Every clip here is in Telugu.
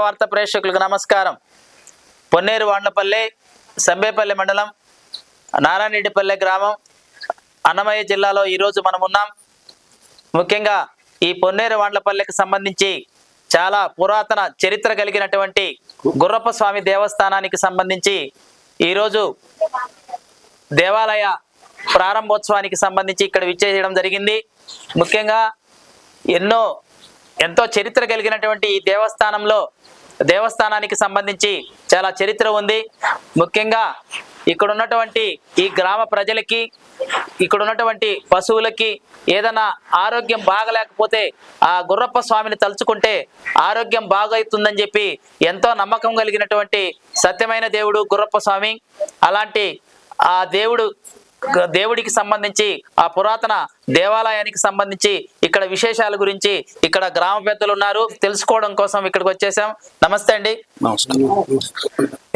వార్త ప్రేక్షకులకు నమస్కారం. పొన్నేరు వాండ్లపల్లె, సంబేపల్లి మండలం, నారాయణరెడ్డిపల్లె గ్రామం, అన్నమయ్య జిల్లాలో ఈరోజు మనం ఉన్నాం. ముఖ్యంగా ఈ పొన్నేరు వాండ్లపల్లెకి సంబంధించి చాలా పురాతన చరిత్ర కలిగినటువంటి గుర్రప్ప స్వామి దేవస్థానానికి సంబంధించి ఈరోజు దేవాలయ ప్రారంభోత్సవానికి సంబంధించి ఇక్కడ విచ్చేయడం జరిగింది. ముఖ్యంగా ఎంతో చరిత్ర కలిగినటువంటి ఈ దేవస్థానానికి సంబంధించి చాలా చరిత్ర ఉంది. ముఖ్యంగా ఇక్కడ ఉన్నటువంటి ఈ గ్రామ ప్రజలకి, ఇక్కడ ఉన్నటువంటి పశువులకి ఏదైనా ఆరోగ్యం బాగలేకపోతే ఆ గుర్రప్ప స్వామిని తలుచుకుంటే ఆరోగ్యం బాగవుతుందని చెప్పి ఎంతో నమ్మకం కలిగినటువంటి సత్యమైన దేవుడు గుర్రప్ప స్వామి. అలాంటి ఆ దేవుడికి సంబంధించి, ఆ పురాతన దేవాలయానికి సంబంధించి ఇక్కడ విశేషాల గురించి ఇక్కడ గ్రామ పెద్దలు ఉన్నారు, తెలుసుకోవడం కోసం ఇక్కడికి వచ్చేసాం. నమస్తే అండి.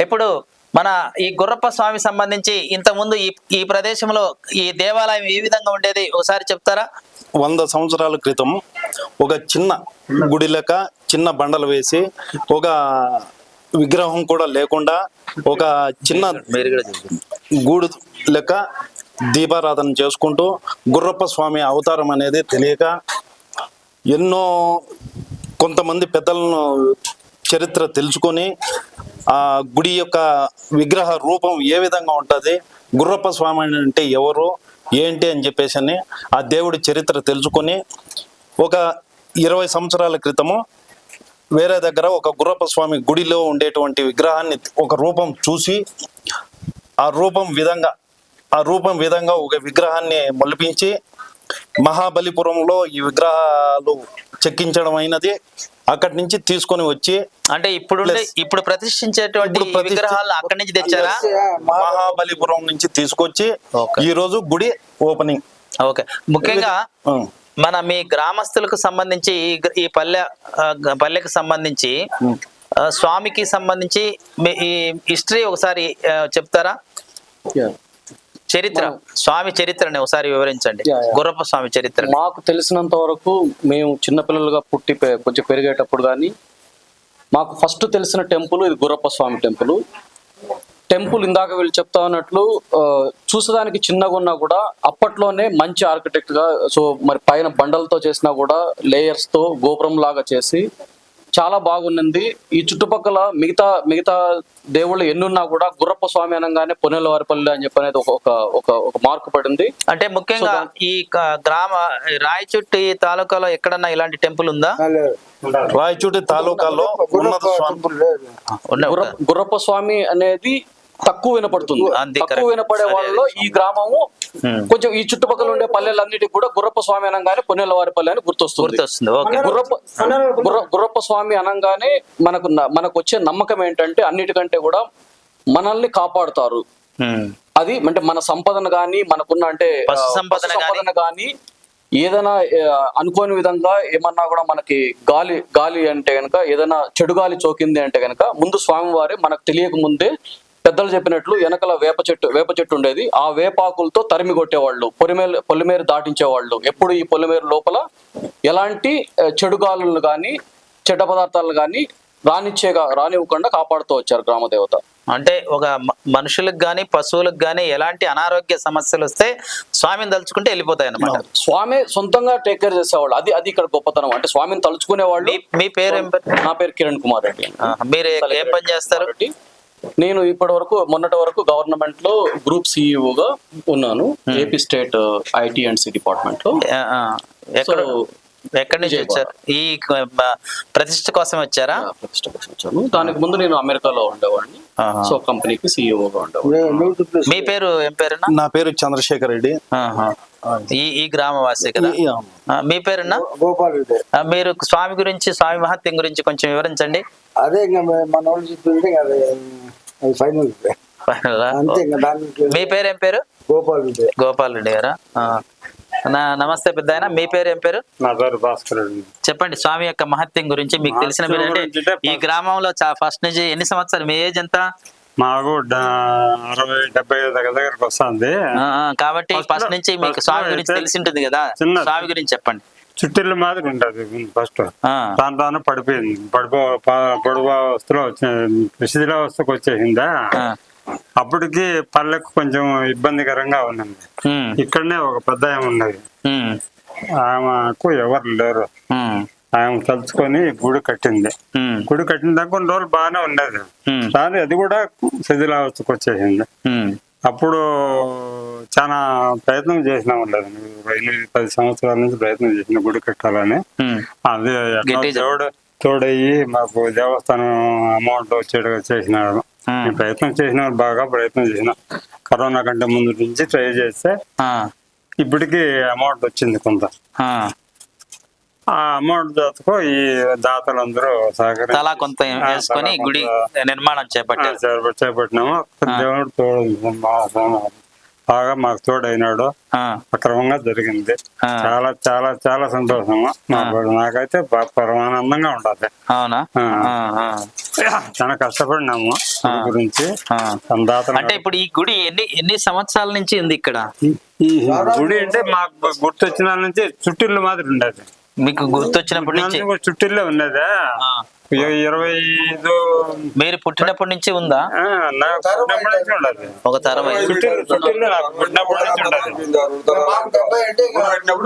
ఇప్పుడు మన ఈ గుర్రప్ప స్వామి సంబంధించి ఇంతకుముందు ఈ ప్రదేశంలో ఈ దేవాలయం ఏ విధంగా ఉండేది ఒకసారి చెప్తారా? 100 సంవత్సరాల క్రితం ఒక చిన్న గుడి లెక్క చిన్న బండలు వేసి, ఒక విగ్రహం కూడా లేకుండా ఒక చిన్న గూడు లెక్క దీపారాధన చేసుకుంటూ గుర్రప్ప స్వామి అవతారం అనేది తెలియక ఎన్నో కొంతమంది పెద్దలను చరిత్ర తెలుసుకొని ఆ గుడి యొక్క విగ్రహ రూపం ఏ విధంగా ఉంటుంది, గుర్రప్ప స్వామి అంటే ఎవరు ఏంటి అని చెప్పేసి ఆ దేవుడి చరిత్ర తెలుసుకొని ఒక 20 సంవత్సరాల క్రితము వేరే దగ్గర ఒక గుర్రప్ప స్వామి గుడిలో ఉండేటువంటి విగ్రహాన్ని ఒక రూపం చూసి ఆ రూపం విధంగా ఒక విగ్రహాన్ని మొలిపించి మహాబలిపురంలో ఈ విగ్రహాలు చెక్కించడం అయినది. అక్కడి నుంచి తీసుకొని వచ్చి, అంటే ఇప్పుడు ప్రతిష్ఠించేటువంటి విగ్రహాలు అక్కడి నుంచి తెచ్చారా? మహాబలిపురం నుంచి తీసుకొచ్చి ఈ రోజు గుడి ఓపెనింగ్. ఓకే. ముఖ్యంగా మీ గ్రామస్తులకు సంబంధించి ఈ పల్లెకి సంబంధించి స్వామికి సంబంధించి ఈ హిస్టరీ ఒకసారి చెప్తారా? చరిత్ర, స్వామి చరిత్రని ఒకసారి వివరించండి. గుర్రప్ప స్వామి చరిత్ర మాకు తెలిసినంత వరకు, మేము చిన్నపిల్లలుగా పుట్టి కొంచెం పెరిగేటప్పుడు కానీ మాకు ఫస్ట్ తెలిసిన టెంపుల్ ఇది గుర్రప్ప స్వామి టెంపుల్. ఇందాక వీళ్ళు చెప్తా ఉన్నట్లు చూసేదానికి చిన్నగా ఉన్నా కూడా అప్పట్లోనే మంచి ఆర్కిటెక్ట్ గా, సో మరి పైన బండలతో చేసినా కూడా లేయర్స్ తో గోపురం లాగా చేసి చాలా బాగున్నది. ఈ చుట్టుపక్కల మిగతా దేవుళ్ళు ఎన్నున్నా కూడా గుర్రప్ప స్వామి అనగానే పొన్నెలవారిపల్లి అని చెప్పి అనేది ఒక మార్కు పడింది. అంటే ముఖ్యంగా ఈ గ్రామ రాయచోటి తాలూకాలో ఎక్కడన్నా ఇలాంటి టెంపుల్ ఉందా? రాయచోటి తాలూకాలో గుర్రప్ప స్వామి అనేది తక్కువ వినపడుతుంది. తక్కువ వినపడే వాళ్ళలో ఈ గ్రామము కొంచెం ఈ చుట్టుపక్కల ఉండే పల్లెలన్నిటికీ కూడా గుర్రప్ప స్వామి అనగానే పొన్నెలవారిపల్లి అని గుర్తొస్తుంది. గుర్రప్ప స్వామి అనగానే మనకు వచ్చే నమ్మకం ఏంటంటే అన్నిటికంటే కూడా మనల్ని కాపాడుతారు. అది అంటే మన సంపదను గాని, మనకున్న అంటే సంపదన గాని, ఏదైనా అనుకోని విధంగా ఏమన్నా కూడా మనకి గాలి అంటే గనక, ఏదైనా చెడు గాలి చోకింది అంటే గనక ముందు స్వామివారే మనకు తెలియక ముందే పెద్దలు చెప్పినట్లు వెనకల వేప చెట్టు ఉండేది. ఆ వేపాకులతో తరిమి కొట్టేవాళ్ళు, పొలిమేరు దాటించేవాళ్ళు. ఎప్పుడు ఈ పొలిమేరు లోపల ఎలాంటి చెడు గాలులను కానీ చెడ్డ పదార్థాలను కానీ రానివ్వకుండా కాపాడుతూ వచ్చారు గ్రామదేవత. అంటే ఒక మనుషులకు గాని పశువులకు గాని ఎలాంటి అనారోగ్య సమస్యలు వస్తే స్వామిని తలుచుకుంటే వెళ్ళిపోతాయి అన్నమాట. స్వామి సొంతంగా టేక్ కేర్ చేసేవాళ్ళు. అది ఇక్కడ గొప్పతనం. అంటే స్వామిని తలుచుకునే వాళ్ళు. మీ పేరు ఏం పేరు? నా పేరు కిరణ్ కుమార్ రెడ్డి. మీరు ఏం పని చేస్తారు? నేను మొన్నటి వరకు గవర్నమెంట్ లో గ్రూప్ సిఇఓగా ఉన్నాను, AP state IT and C department లో. ఎక్కడి నుంచి వచ్చారు? ఈ ప్రతిష్ఠ కోసం వచ్చారా? ప్రతిష్ఠ కోసం వచ్చాను. దానికి ముందు నేను అమెరికాలో ఉండేవాడిని. సో కంపెనీకి సిఇఓగా ఉండేవాడిని. మీ పేరు ఏం పేరు? నా పేరు చంద్రశేఖర్ రెడ్డి. ఈ గ్రామవాసి కదా. మీ పేరున్నా? గోపాల్ రెడ్డి. మీరు స్వామి గురించి, స్వామి మహత్యం గురించి కొంచెం వివరించండి. అదే ఇంకా మన వాళ్ళు చెప్పింటే ఫైనల్. మీ పేరు ఏం పేరు? గోపాల్ రెడ్డి. గోపాల్ రెడ్డి గారా? నమస్తే పెద్ద ఆయన. మీ పేరు ఏం పేరు? నా పేరు భాస్కర్ రెడ్డి. చెప్పండి స్వామి యొక్క మహత్యం గురించి మీకు తెలిసిన. ఈ గ్రామంలో ఫస్ట్ నుంచి ఎన్ని సంవత్సరాలు? మీ ఏజ్ ఎంత? మాకు 60-70 దగ్గరకు వస్తుంది. కాబట్టి ఫస్ట్ నుంచి మీకు స్వామి గురించి తెలిసి ఉంటుంది కదా, స్వామి గురించి చెప్పండి. చుట్టిల్లు మాదిరి ఉంటుంది ఫస్ట్. ఆ, దాని దాని పడిపోయింది. పొడవు వస్తులో వచ్చే శిథిలావస్థకు వచ్చేసిందా. ఆ, అప్పటికి పల్లెకు కొంచెం ఇబ్బందికరంగా ఉన్నది. ఉమ్, ఇక్కడనే ఒక పెద్ద ఆమె ఉన్నది. ఉమ్, ఆమెకు ఎవరు లేరు. ఉమ్, ఆమె తలుచుకొని గుడి కట్టింది. ఉమ్, గుడి కట్టిన దాకా కొన్ని రోజులు బాగానే ఉండేది. ఉమ్, కానీ అది కూడా శిథిలావస్థకు వచ్చేసింది. ఉమ్, అప్పుడు చాలా ప్రయత్నం చేసినా ఉండదు. 8-10 సంవత్సరాల నుంచి ప్రయత్నం చేసిన గుడి కట్టాలని. ఉమ్, అది ఎట్లా గట్టిగా దేవుడు తోడయ్యి మాకు దేవస్థానం అమౌంట్ వచ్చేట్టుగా చేసినాడు. ఉమ్, ఈ ప్రయత్నం చేసిన బాగా ప్రయత్నం చేసిన. కరోనా కంటే ముందు నుంచి ట్రై చేస్తే ఆ, ఇప్పటికి అమౌంట్ వచ్చింది కొంత. ఆ. ఆ అమౌంట్ దాతకు ఈ దాతలందరూ సహకరించి తలా కొంత వేసుకొని గుడి నిర్మాణం చేపట్టారు. చేపట్టినాము. దేవుడు తోడు బాగా మాకు తోడైనాడు. ఆ, అక్రమంగా జరిగింది. ఆ. చాలా చాలా చాలా సంతోషము. నాకైతే పరమానందంగా ఉంటది. అవునా? ఆ. ఆ, ఆ, చాలా కష్టపడినాము దీని గురించి. ఆ. దాతలు అంటే ఇప్పుడు ఈ గుడి ఎన్ని ఎన్ని సంవత్సరాల నుంచి ఉంది ఇక్కడ? ఈ గుడి అంటే మాకు గుర్తొచ్చిన నుంచి చుట్టిల్లు మాదిరి ఉండేది. మీకు గుర్తొచ్చినప్పటి నుంచి? చుట్టిల్లే ఉన్నదా. ఆ. 25 మీరు పుట్టినప్పటి నుంచి ఉందా? నాకు పుట్టినప్పటి నుంచి ఉండదు. ఒక తరం అయింది. చుట్టిల్లు నాకు పుట్టినప్పటి నుంచి ఉండదు.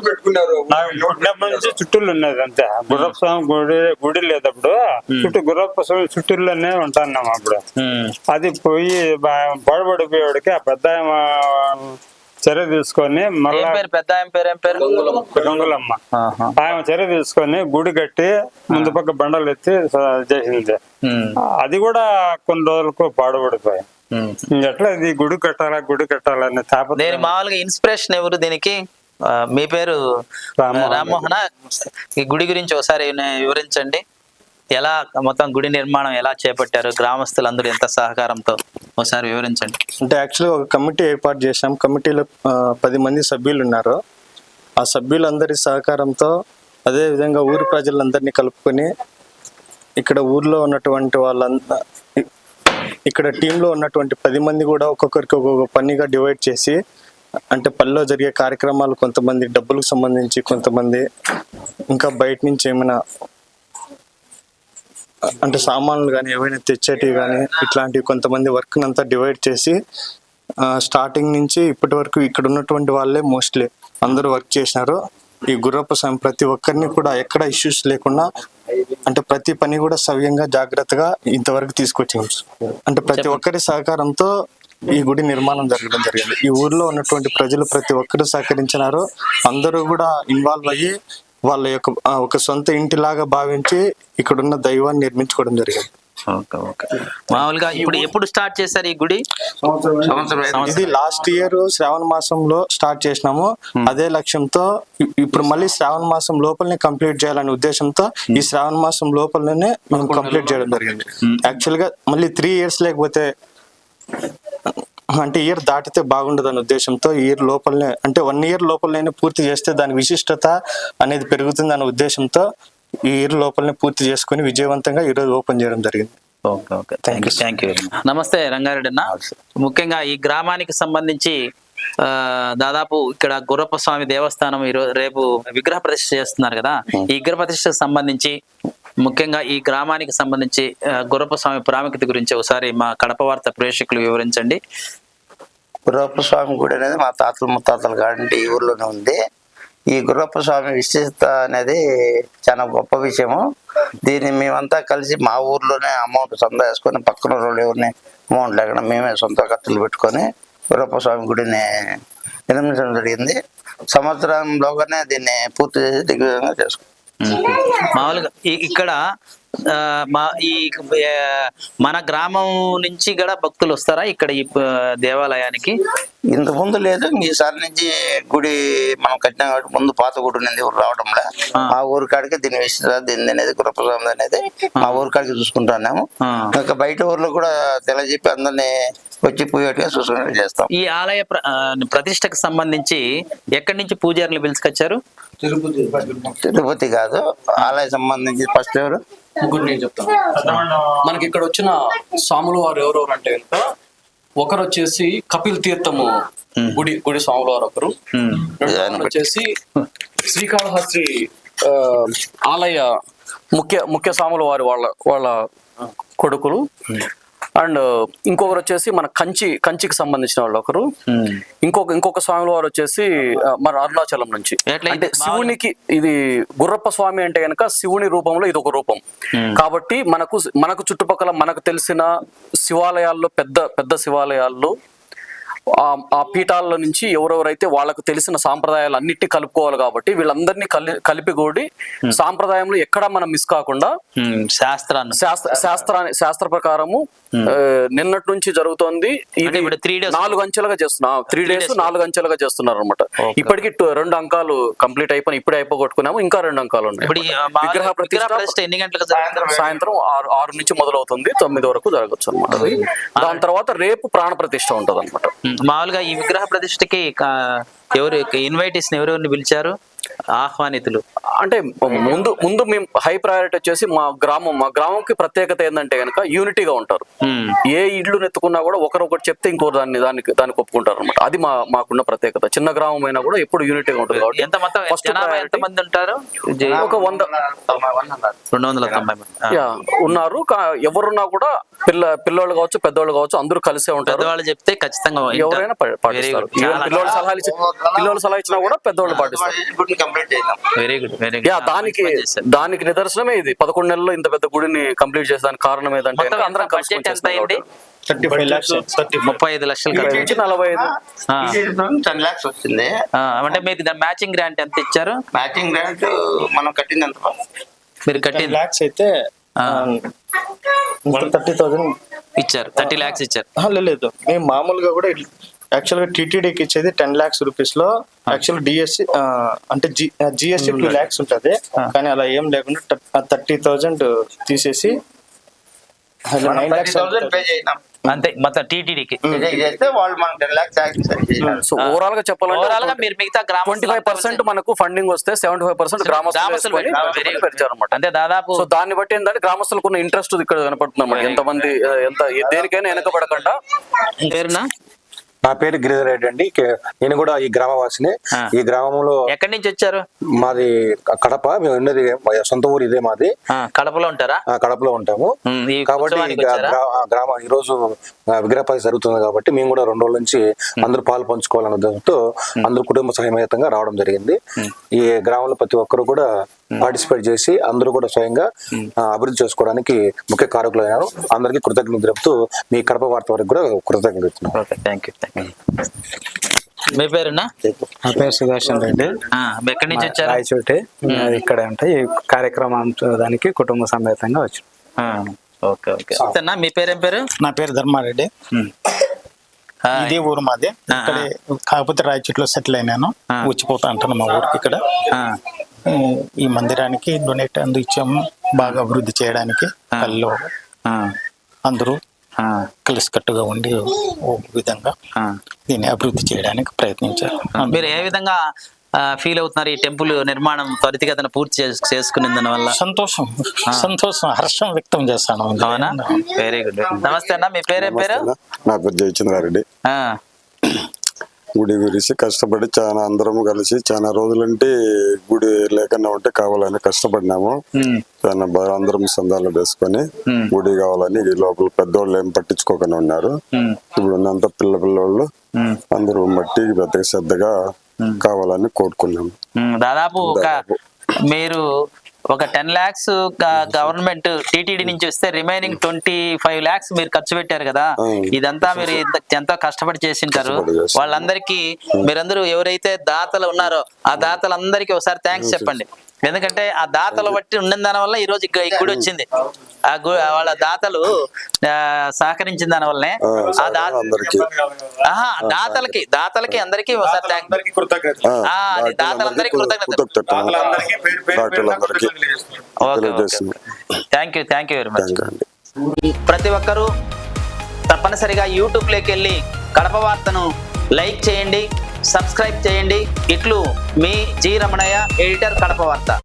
పెట్టుకున్నారు. నాకు పుట్టినప్పటి నుంచి చుట్టిల్లు ఉన్నది అంతే. గుర్రప్ప స్వామి గుడి లేదప్పుడు చుట్టూ గుర్రప్ప స్వామి చుట్టిల్లోనే ఉంటాన్నాం అప్పుడు. ఉమ్, అది పోయి పడబడిపోయేవాడికి ఆ పెద్ద చర్య తీసుకొని ఏం మళ్ళా పేరు? పెద్ద ఆయన పేరు ఏం పేరు? గంగులమ్మ ఆహా. ఆయన చర్య తీసుకొని గుడి కట్టి ముందు పక్క బండలు ఎత్తి చేసింది. ఉమ్, అది కూడా కొన్ని రోజులకు పాడుపడిపోయాయి. ఉమ్. ఎట్లా ఇది గుడి కట్టాలని నేను తాపత్రయం. మామూలుగా ఇన్స్పిరేషన్ ఎవరు దీనికి? మీ పేరు రామ్మోహన. ఈ గుడి గురించి ఒకసారి వివరించండి. ఎలా మొత్తం గుడి నిర్మాణం ఎలా చేపట్టారు? గ్రామస్తులందరూ ఎంత సహకారంతో ఒకసారి వివరించండి. అంటే యాక్చువల్గా ఒక కమిటీ ఏర్పాటు చేసాం. కమిటీలో 10 మంది సభ్యులు ఉన్నారు. ఆ సభ్యులందరి సహకారంతో అదే విధంగా ఊరి ప్రజలందరినీ కలుపుకొని ఇక్కడ ఊర్లో ఉన్నటువంటి వాళ్ళంతా ఇక్కడ టీంలో ఉన్నటువంటి 10 మంది కూడా ఒక్కొక్కరికి ఒక్కొక్క పనిగా డివైడ్ చేసి, అంటే పల్లెలో జరిగే కార్యక్రమాలు కొంతమంది డబ్బులకు సంబంధించి, కొంతమంది ఇంకా బయట నుంచి ఏమైనా అంటే సామాన్లు కానీ ఏవైనా తెచ్చేటివి కానీ ఇట్లాంటివి కొంతమంది వర్క్ అంతా డివైడ్ చేసి స్టార్టింగ్ నుంచి ఇప్పటి వరకు ఇక్కడ ఉన్నటువంటి వాళ్ళే మోస్ట్లీ అందరూ వర్క్ చేసినారు. ఈ గుర్రప్ప స్వామి ప్రతి ఒక్కరిని కూడా ఎక్కడ ఇష్యూస్ లేకుండా అంటే ప్రతి పని కూడా సవ్యంగా జాగ్రత్తగా ఇంతవరకు తీసుకొచ్చాం. అంటే ప్రతి ఒక్కరి సహకారంతో ఈ గుడి నిర్మాణం జరగడం జరిగింది. ఈ ఊర్లో ఉన్నటువంటి ప్రజలు ప్రతి ఒక్కరు సహకరించినారు. అందరూ కూడా ఇన్వాల్వ్ అయ్యి వాళ్ళ యొక్క ఒక సొంత ఇంటిలాగా భావించి ఇక్కడున్న దైవాన్ని నిర్మించుకోవడం జరిగింది. మామూలుగా ఇప్పుడు ఎప్పుడు స్టార్ట్ చేశారు ఈ గుడి? ఇది లాస్ట్ ఇయర్ శ్రావణ మాసంలో స్టార్ట్ చేసినాము. అదే లక్ష్యంతో ఇప్పుడు మళ్ళీ శ్రావణ మాసం లోపలనే కంప్లీట్ చేయాలనే ఉద్దేశంతో ఈ శ్రావణ మాసం లోపలనే మేము కంప్లీట్ చేయడం జరిగింది. యాక్చువల్ గా మళ్ళీ 3 years లేకపోతే అంటే ఇయర్ దాటితే బాగుండదు అనే ఉద్దేశంతో ఇయర్ లోపలనే అంటే 1 year లోపలనే పూర్తి చేస్తే దాని విశిష్టత అనేది పెరుగుతుంది అనే ఉద్దేశంతో ఈ ఇయర్ లోపలనే పూర్తి చేసుకుని విజయవంతంగా ఈరోజు ఓపెన్ చేయడం జరిగింది. Okay okay, thank you. నమస్తే రంగారెడ్డి అన్న. ముఖ్యంగా ఈ గ్రామానికి సంబంధించి దాదాపు ఇక్కడ గుర్రప్ప స్వామి దేవస్థానం రేపు విగ్రహ ప్రతిష్ఠ చేస్తున్నారు కదా. ఈ విగ్రహ ప్రతిష్ఠకు సంబంధించి ముఖ్యంగా ఈ గ్రామానికి సంబంధించి గుర్రప్ప స్వామి ప్రాముఖ్యత గురించి ఒకసారి మా కడప వార్త ప్రేక్షకులు వివరించండి. గుర్రప్ప స్వామి గుడి అనేది మా తాతల ముత్తాతల కాడి ఈ ఊర్లోనే ఉంది. ఈ గుర్రప్ప స్వామి విశిష్టత అనేది చాలా గొప్ప విషయము. దీన్ని మేమంతా కలిసి మా ఊర్లోనే అమౌంట్ సొంత వేసుకొని పక్కన రోడ్డు ఎవరిని అమౌంట్ లేకుండా మేమే సొంత ఖర్చులు పెట్టుకొని గుర్రప్ప స్వామి గుడిని నిర్మించడం జరిగింది. సంవత్సరంలోగానే దీన్ని పూర్తి చేసి దిగ్విజయంగా చేసుకున్నాం. మామూలుగా ఇక్కడ మన గ్రామం నుంచి కూడా భక్తులు వస్తారా ఇక్కడ ఈ దేవాలయానికి? ఇంత ముందు లేదు, ఈసారి నుంచి గుడి మనం కట్టిన కాబట్టి ముందు పాత గుడి నుండి రావడంలో మా ఊరి కాడికి దీని విశిష్టత దీని అనేది గుర్రప్ప స్వామి అనేది మా ఊరి కాడికి చూసుకుంటున్నాము. ఇంకా బయట ఊర్లో కూడా తెలియజెప్పి అందరినీ వచ్చి పోయేట్టుగా చూసుకునేట్టు చేస్తాం. ఈ ఆలయ ప్రతిష్టకు సంబంధించి ఎక్కడి నుంచి పూజారులు పిలుచుకొచ్చారు? తిరుపతి కాదు, ఆలయ సంబంధించి ఫస్ట్ ఎవరు ఇంకోటి నేను చెప్తాను. మనకి ఇక్కడ వచ్చిన స్వాములు వారు ఎవరెవరు అంటే కనుక ఒకరు వచ్చేసి కపిల్ తీర్థము గుడి స్వాములు వారు ఒకరు, వచ్చేసి శ్రీకాళహస్తి ఆలయ ముఖ్య స్వాముల వారి వాళ్ళ కొడుకులు. అండ్ ఇంకొకరు వచ్చేసి మన కంచికి సంబంధించిన వాళ్ళు ఒకరు. ఇంకొక స్వాముల వారు వచ్చేసి మన అరుణాచలం నుంచి. అంటే శివునికి ఇది గుర్రప్ప స్వామి అంటే కనుక శివుని రూపంలో ఇది ఒక రూపం కాబట్టి మనకు చుట్టుపక్కల మనకు తెలిసిన శివాలయాల్లో పెద్ద శివాలయాల్లో ఆ పీఠాల నుంచి ఎవరెవరైతే వాళ్ళకు తెలిసిన సాంప్రదాయాలు అన్నిటినీ కలుపుకోవాలి కాబట్టి వీళ్ళందరినీ కలిపిగూడి సాంప్రదాయంలో ఎక్కడా మనం మిస్ కాకుండా శాస్త్ర ప్రకారము నిన్నటి నుంచి జరుగుతోంది. ఇది 4 అంచెలుగా చేస్తున్నాం. 3 days 4 అంచెలుగా చేస్తున్నారు అనమాట. ఇప్పటికి 2 అంకాలు కంప్లీట్ అయిపోయి ఇప్పుడే అయిపోగొట్టుకున్నాము. ఇంకా 2 అంకాలు ఉన్నాయి. విగ్రహ ప్రతిష్ఠ ఎన్ని గంటలకు? సాయంత్రం 6 నుంచి మొదలవుతుంది, 9 వరకు జరగచ్చు అనమాట. దాని తర్వాత రేపు ప్రాణ ప్రతిష్ఠ ఉంటది అనమాట. మామూలుగా ఈ విగ్రహ ప్రతిష్ఠకి ఇన్వైటీస్ ఎవరెవరిని పిలిచారు, ఆహ్వానితులు? అంటే ముందు మేము హై ప్రయారిటీ వచ్చేసి మా గ్రామంకి ప్రత్యేకత ఏంటంటే కనుక యూనిటీగా ఉంటారు. ఏ ఇల్లు నెత్తుకున్నా కూడా ఒకరొకటి చెప్తే ఇంకోరు దానికి ఒప్పుకుంటారు అనమాట. అది మాకున్న ప్రత్యేకత. చిన్న గ్రామం అయినా కూడా ఎప్పుడు యూనిటీగా ఉంటుంది కాబట్టి. ఎంత మంది ఉంటారు? ఒక 290 ఉన్నారు. ఎవరున్నా కూడా పిల్లోళ్ళు కావచ్చు పెద్దోళ్ళు కావచ్చు అందరూ కలిసే ఉంటారు. పెద్దవాళ్ళు చెప్తే ఖచ్చితంగా ఎవరైనా పాటిస్తారు. పిల్లోళ్ళు సలహా ఇచ్చినా కూడా పెద్దోళ్ళు పాటిస్తారు. Very good. దానికి నిదర్శనమే ఇది. 11 నెలల్లో ఇంత పెద్ద గుడిని కంప్లీట్ చేసేదానికి కారణం ఏదంటే అందరం బడ్జెట్ ఎంత అయింది? 35 లక్షలు 10 lakhs వచ్చింది. అంటే మీకు మ్యాచింగ్ గ్రాంట్ ఎంత ఇచ్చారు? మ్యాచింగ్ గ్రాంట్ మనం కట్టింది ఎంత? మీరు కట్టింది lakhs అయితే 30,000 ఇచ్చారు. 30 lakhs ఇచ్చారు. లేదు, మేము మామూలుగా కూడా యాక్చువల్గా టీటీడీకి ఇచ్చేది 10 lakhs రూపీస్ లో. యాక్చువల్ డిఎస్సి అంటే జిఎస్టీ 2 lakhs ఉంటుంది. కానీ అలా ఏం లేకుండా 30,000 తీసేసి 9 lakhs పే చేసినాం అంతే మొత్తం టీటీడీకి. చేస్తే వాళ్ళు మనకు 10 lakhs సో ఓవరాల్ గా చెప్పాలంటే మీరు మిగతా 25% మనకు ఫండింగ్ వస్తే 75% గ్రామస్తులు పెంచారన్నమాట. అంటే దాదాపు సో దాన్ని బట్టి ఏంటంటే గ్రామస్తులకు ఉన్న ఇంట్రెస్ట్ ఇక్కడ కనపడుతుంది అన్నమాట. ఎంతమంది దేనికైనా వెనకబడకుండా. పేరునా? నా పేరు గిరిధర్ రెడ్డి అండి. నేను కూడా ఈ గ్రామవాసిని. ఈ గ్రామంలో ఎక్కడి నుంచి వచ్చారు? మాది కడప. మేము ఉన్నది సొంత ఊరు ఇదే మాది. కడపలో ఉంటారా? కడపలో ఉంటాము. కాబట్టి గ్రామం ఈ రోజు విగ్రహ ప్రతిష్ఠ జరుగుతుంది కాబట్టి మేము కూడా 2 రోజుల నుంచి అందరూ పాలు పంచుకోవాలనే ఉద్దేశంతో అందరూ కుటుంబ సహమేతంగా రావడం జరిగింది. ఈ గ్రామంలో ప్రతి ఒక్కరు కూడా పార్టిసిపేట్ చేసి అందరూ కూడా స్వయంగా అభివృద్ధి చేసుకోవడానికి ముఖ్య కారకులైనారు. అందరికీ కృతజ్ఞతలు తెలుపుతూ మీ కడప వార్త వరకు కూడా కృతజ్ఞతలు చెప్తున్నాను. మీ పేరున్నా? నా పేరు సుదర్శన్ రెడ్డి. ఎక్కడి నుంచి వచ్చారు? రాయచోటి. ఇక్కడ ఉంటాయి. ఈ కార్యక్రమం దానికి కుటుంబ సమేతంగా వచ్చాను. Okay okay. మీ పేరేం పేరు? నా పేరు ధర్మారెడ్డి. ఇదే ఊరు మాది. ఇక్కడే కాకపోతే రాయచోట్లో సెటిల్ అయినాను. వచ్చిపోతా అంటాను మా ఊరికి. ఇక్కడ ఈ మందిరానికి డొనేట్ ఇచ్చాము బాగా అభివృద్ధి చేయడానికి. కల్లో అందరూ కలిసికట్టుగా ఉండి ఓ విధంగా దీన్ని అభివృద్ధి చేయడానికి ప్రయత్నించారు. మీరు ఏ విధంగా ఫీల్ అవుతున్నారు ఈ టెంపుల్ నిర్మాణం త్వరితగతిన పూర్తి చేసుకునే వల్ల? సంతోషం హర్షం వ్యక్తం చేస్తాను. అవునా? Very good. నమస్తే అన్న, మీ పేరేం పేరు? నా పేరు జయచంద్రారెడ్డి. గుడి గురించి కష్టపడి చాలా అందరం కలిసి చాలా రోజులంటే గుడి లేకుండా ఉంటే కావాలని కష్టపడినాము. చాలా బాగా అందరం సందాలు వేసుకొని గుడి కావాలని ఈ లోపల పెద్దోళ్ళు ఏం పట్టించుకోకుండా ఉన్నారు. ఇప్పుడు ఉన్నంత పిల్లలు అందరూ మట్టి పెద్దగా శ్రద్ధగా కావాలని కోరుకున్నాము. దాదాపు మీరు ఒక 10 lakhs గవర్నమెంట్ టీటీడీ నుంచి వస్తే రిమైనింగ్ 25 lakhs మీరు ఖర్చు పెట్టారు కదా. ఇదంతా మీరు ఎంతో కష్టపడి చేసింటారు. వాళ్ళందరికీ మీరందరూ ఎవరైతే దాతలు ఉన్నారో ఆ దాతలందరికీ ఒకసారి థ్యాంక్స్ చెప్పండి. ఎందుకంటే ఆ దాతలు బట్టి ఉన్న దాని వల్ల ఈ రోజు ఈ గుడి వచ్చింది. వాళ్ళ దాతలు సహకరించిన దాని వల్లనే దాతలకి అందరికి ఒకసారి దాతలందరికీ కృతజ్ఞతలు. Thank you very much. ప్రతి ఒక్కరూ తప్పనిసరిగా యూట్యూబ్లోకి వెళ్ళి కడప వార్తను లైక్ చేయండి, సబ్స్క్రైబ్ చేయండి. ఇట్లు మీ జి రమణయ్య, ఎడిటర్, కడప వార్త.